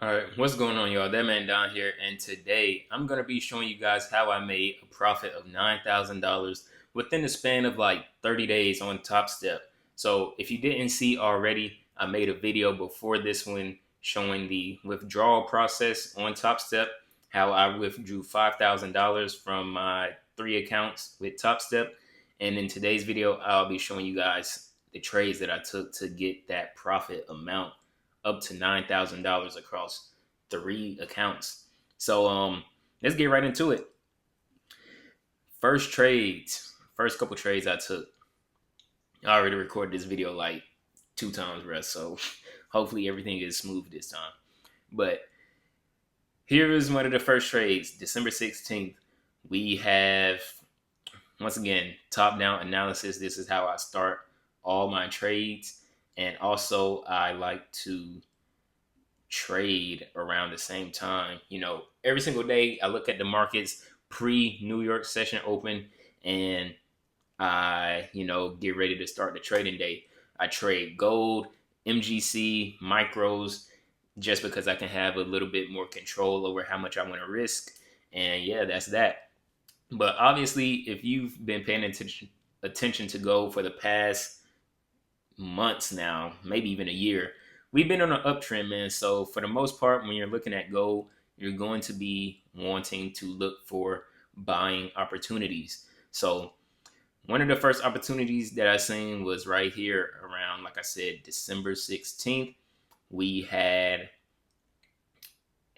Alright, what's going on, y'all? That man down here, and today I'm gonna be showing you guys how I made a profit of $9,000 within the span of like 30 days on Top Step. So if you didn't see already, I made a video before this one showing the withdrawal process on Top Step, how I withdrew $5,000 from my three accounts with Top Step, and in today's video, I'll be showing you guys the trades that I took to get that profit amount up to $9,000 across three accounts. So let's get right into it. First couple trades I took. I already recorded this video like 2 times, bro. So hopefully everything is smooth this time. But here is one of the first trades, December 16th. We have, once again, top-down analysis. This is how I start all my trades. And also, I like to trade around the same time. Every single day I look at the markets pre-New York session open, and I, get ready to start the trading day. I trade gold, MGC, micros, just because I can have a little bit more control over how much I want to risk. And yeah, that's that. But obviously, if you've been paying attention to gold for the past months now, maybe even a year, we've been on an uptrend, man. So for the most part, when you're looking at gold, you're going to be wanting to look for buying opportunities. So one of the first opportunities that I seen was right here around, like I said, December 16th. We had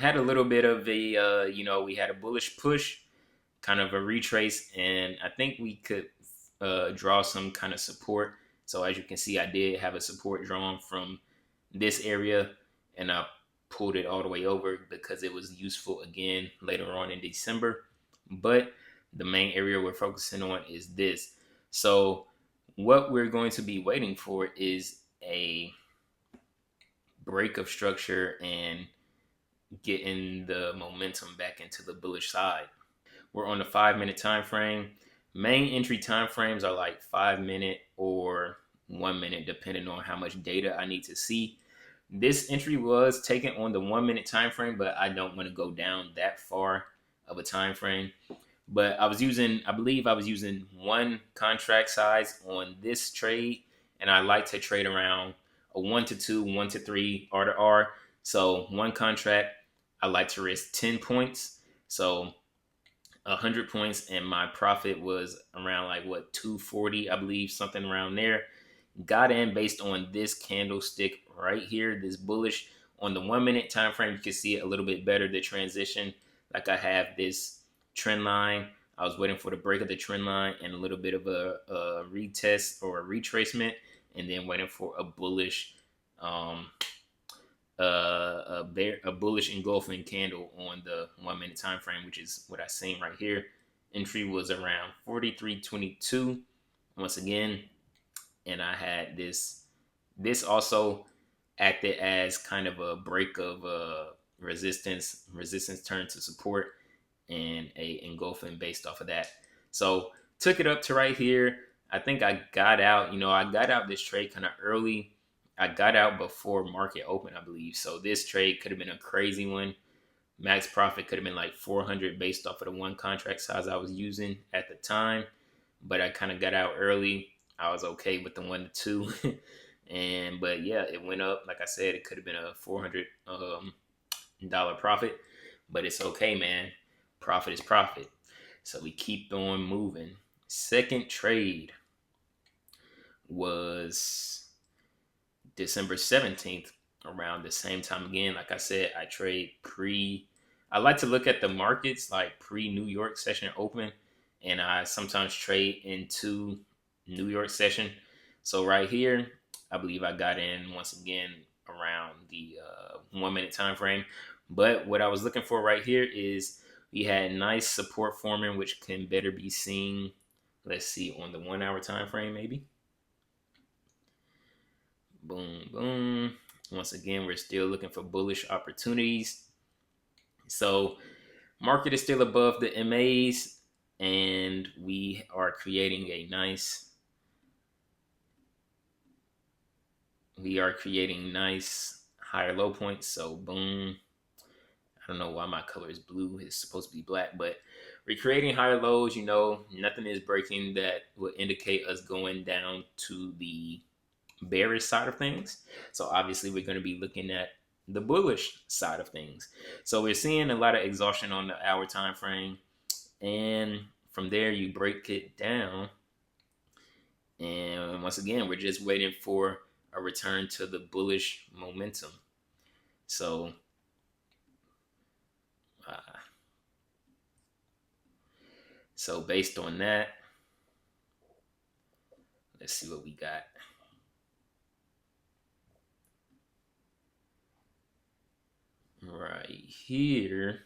a little bit of a, we had a bullish push, kind of a retrace, and I think we could draw some kind of support. So as you can see, I did have a support drawn from this area, and I pulled it all the way over because it was useful again later on in December. But the main area we're focusing on is this. So what we're going to be waiting for is a break of structure and getting the momentum back into the bullish side. We're on the 5-minute time frame. Main entry time frames are like 5-minute or 1 minute, depending on how much data I need to see. This entry was taken on the 1-minute time frame, but I don't want to go down that far of a time frame. But I believe I was using one contract size on this trade, and I like to trade around a 1 to 2, 1 to 3, R to R. So one contract, I like to risk 10 points. So 100 points, and my profit was around like 240, I believe, something around there. Got in based on this candlestick right here, this bullish. On the 1-minute time frame, you can see it a little bit better, the transition. Like I have this trend line. I was waiting for the break of the trend line and a little bit of a retest or a retracement, and then waiting for a bullish a bullish engulfing candle on the 1-minute time frame, which is what I seen right here. Entry was around 43.22 once again, and I had this also acted as kind of a break of resistance turned to support, and a engulfing based off of that. So took it up to right here. I think I got out, I got out this trade kind of early. I got out before market open, I believe. So this trade could have been a crazy one. Max profit could have been like 400 based off of the one contract size I was using at the time. But I kind of got out early. I was okay with the 1 to 2. But yeah, it went up. Like I said, it could have been a $400 profit. But it's okay, man. Profit is profit. So we keep on moving. Second trade was December 17th, around the same time again. Like I said, I like to look at the markets like pre-New York session open, and I sometimes trade into New York session. So right here, I believe I got in once again around the 1-minute time frame. But what I was looking for right here is we had nice support forming, which can better be seen, let's see, on the 1-hour time frame maybe. Boom, boom. Once again, we're still looking for bullish opportunities. So market is still above the MAs, and we are creating nice higher low points. So boom, I don't know why my color is blue. It's supposed to be black, but we're creating higher lows. Nothing is breaking that would indicate us going down to the bearish side of things. So obviously we're going to be looking at the bullish side of things. So we're seeing a lot of exhaustion on the hour time frame, and from there you break it down. And once again, we're just waiting for a return to the bullish momentum. So uh, so based on that, let's see what we got. Right here,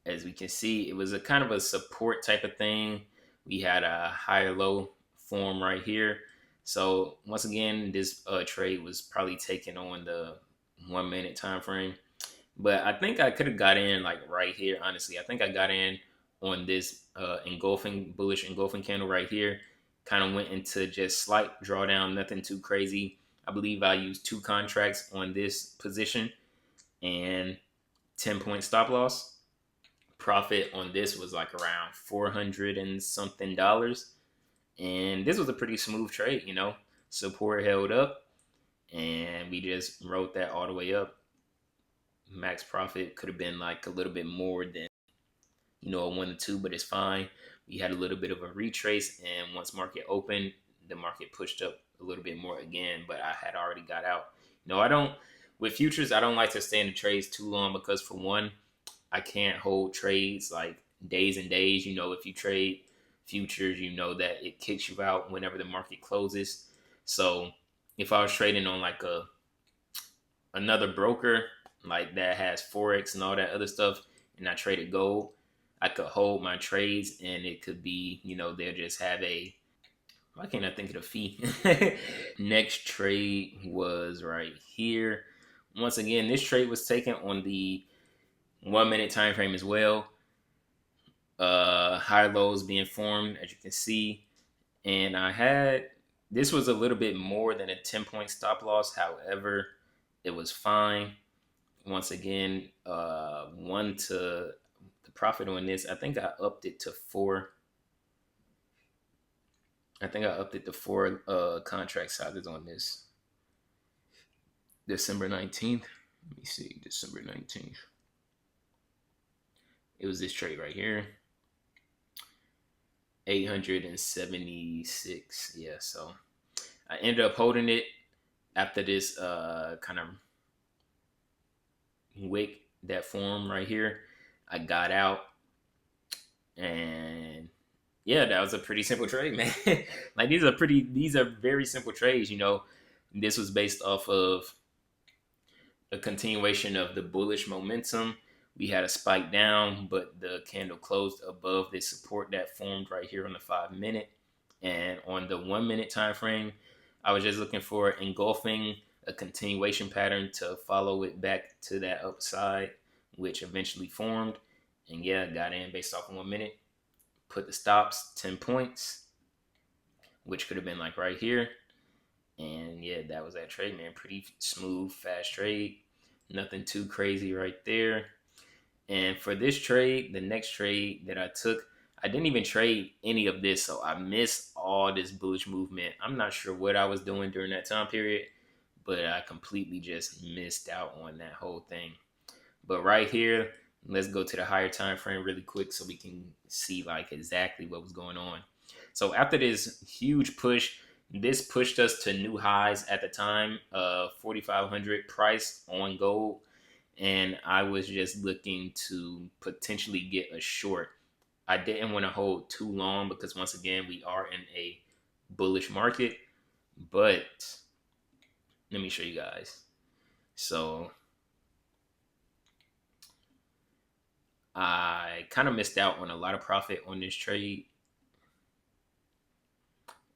as we can see, it was a kind of a support type of thing. We had a higher low form right here. So once again, this trade was probably taken on the 1 minute time frame. But I think I could have got in like right here, honestly. I think I got in on this bullish engulfing candle right here. Kind of went into just slight drawdown, nothing too crazy. I believe I used 2 contracts on this position and 10-point stop loss. Profit on this was like around 400 and something dollars. And this was a pretty smooth trade, Support held up, and we just wrote that all the way up. Max profit could have been like a little bit more than, a 1 to 2, but it's fine. We had a little bit of a retrace, and once market opened, the market pushed up a little bit more again, but I had already got out. With futures, I don't like to stay in the trades too long because, for one, I can't hold trades like days and days. If you trade futures, that it kicks you out whenever the market closes. So if I was trading on like another broker like that has Forex and all that other stuff, and I traded gold, I could hold my trades, and it could be, they'll just have why can't I think of the fee? Next trade was right here. Once again, this trade was taken on the 1 minute time frame as well. Higher lows being formed, as you can see. And this was a little bit more than a 10-point stop loss. However, it was fine. Once again, the profit on this, I think I upped it to 4. I think I upped it to 4 contract sizes on this. December 19th. Let me see, December 19th. It was this trade right here. 876. Yeah, so I ended up holding it after this kind of wick that formed right here. I got out, and yeah, that was a pretty simple trade, man. Like these are very simple trades, This was based off of a continuation of the bullish momentum. We had a spike down, but the candle closed above the support that formed right here on the 5 minute. And on the 1 minute time frame, I was just looking for engulfing, a continuation pattern to follow it back to that upside, which eventually formed. And yeah, got in based off of 1 minute. Put the stops, 10 points, which could have been like right here. And yeah, that was that trade, man. Pretty smooth, fast trade. Nothing too crazy right there. And for this trade, the next trade that I took, I didn't even trade any of this. So I missed all this bullish movement. I'm not sure what I was doing during that time period, but I completely just missed out on that whole thing. But right here, let's go to the higher time frame really quick so we can see like exactly what was going on. So after this huge push, this pushed us to new highs at the time, 4,500 price on gold. And I was just looking to potentially get a short. I didn't want to hold too long because, once again, we are in a bullish market. But let me show you guys. So I kind of missed out on a lot of profit on this trade,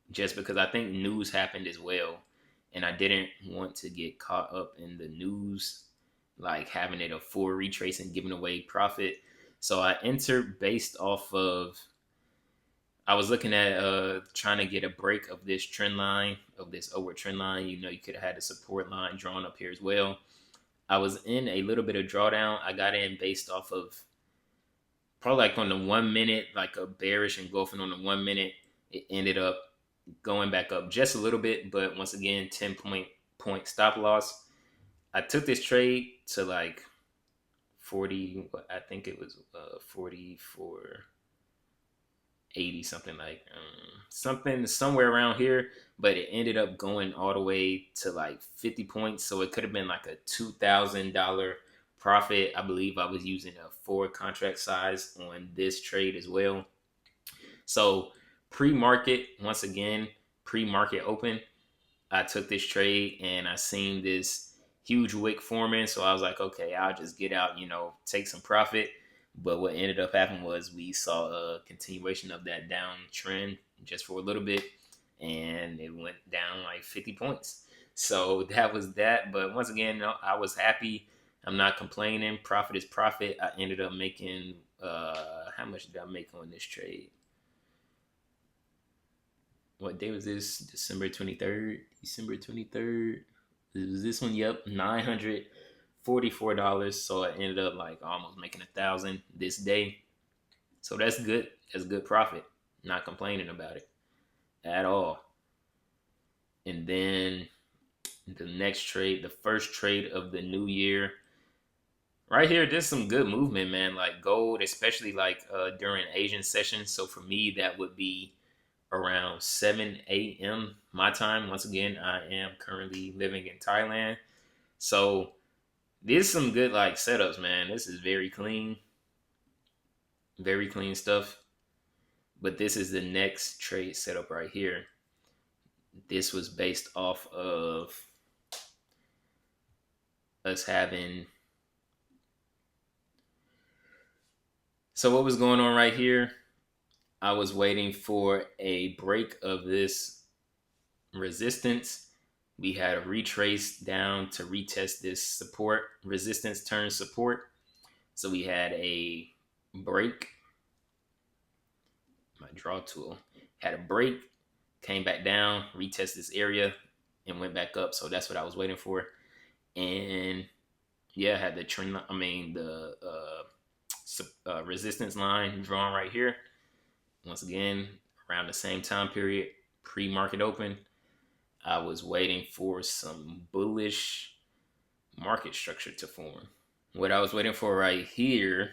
just because I think news happened as well, and I didn't want to get caught up in the news, like having it a full retrace and giving away profit. So I entered based off of, I was looking at trying to get a break of this trend line, of this upward trend line. You could have had the support line drawn up here as well. I was in a little bit of drawdown. I got in based off of probably like on the 1 minute, like a bearish engulfing on the 1 minute. It ended up going back up just a little bit, but once again, 10 point stop loss. I took this trade to like 40. I think it was 44. 80, something like something somewhere around here, but it ended up going all the way to like 50 points, so it could have been like a $2,000 profit. I believe I was using a 4 contract size on this trade as well. So pre-market, once again, pre-market open, I took this trade and I seen this huge wick forming, so I was like, okay, I'll just get out, take some profit. But what ended up happening was we saw a continuation of that down trend just for a little bit, and it went down like 50 points. So that was that. But once again, I was happy. I'm not complaining. Profit is profit. I ended up making, how much did I make on this trade? What day was this? December 23rd? December 23rd? It was this one? Yep, $944. So I ended up like almost making $1,000 this day. So that's good. That's good profit. Not complaining about it at all. And then the next trade, the first trade of the new year. Right here, there's some good movement, man. Like gold, especially like during Asian sessions. So for me, that would be around 7 a.m. my time. Once again, I am currently living in Thailand. So there's some good like setups, man. This is very clean stuff. But this is the next trade setup right here. This was based off of us having. So what was going on right here? I was waiting for a break of this resistance. We had a retrace down to retest this support. Resistance turns support. So we had a break. My draw tool had a break, came back down, retest this area, and went back up. So that's what I was waiting for. And yeah, I had the trend. The resistance line drawn right here. Once again, around the same time period, pre-market open. I was waiting for some bullish market structure to form. What I was waiting for right here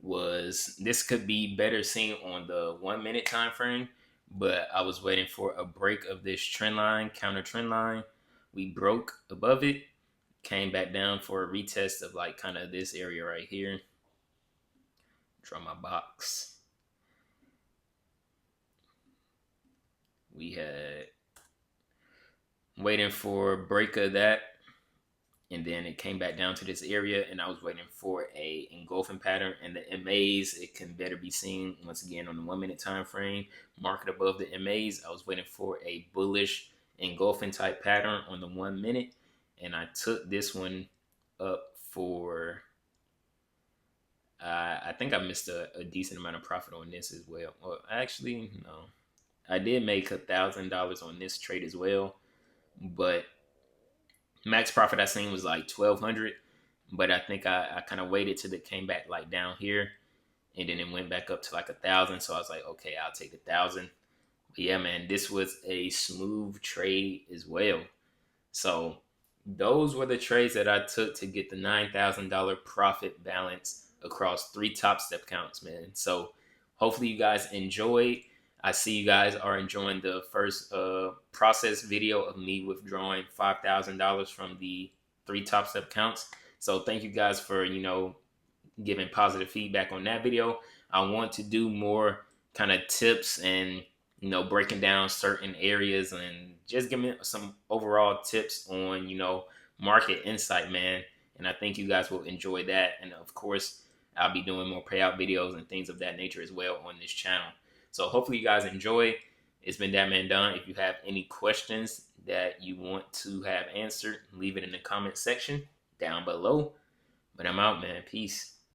was, this could be better seen on the 1 minute time frame, but I was waiting for a break of this trend line, counter trend line. We broke above it, came back down for a retest of like kind of this area right here. Draw my box. We had waiting for a break of that, and then it came back down to this area, and I was waiting for a engulfing pattern. And the MAs, it can better be seen once again on the 1 minute time frame. Market above the MAs, I was waiting for a bullish engulfing type pattern on the 1 minute, and I took this one up for. I think I missed a decent amount of profit on this as well. Well, actually, no. I did make $1,000 on this trade as well, but max profit I seen was like 1,200. But I think I kind of waited till it came back like down here, and then it went back up to like 1,000. So I was like, okay, I'll take 1,000. But yeah, man, this was a smooth trade as well. So those were the trades that I took to get the $9,000 profit balance across 3 top step counts, man. So hopefully you guys enjoyed. I see you guys are enjoying the first process video of me withdrawing $5,000 from the 3 top step counts. So thank you guys for, giving positive feedback on that video. I want to do more kind of tips and, breaking down certain areas and just giving some overall tips on, market insight, man. And I think you guys will enjoy that. And of course, I'll be doing more payout videos and things of that nature as well on this channel. So hopefully you guys enjoy. It's been Dat Man Done. If you have any questions that you want to have answered, leave it in the comment section down below. But I'm out, man. Peace.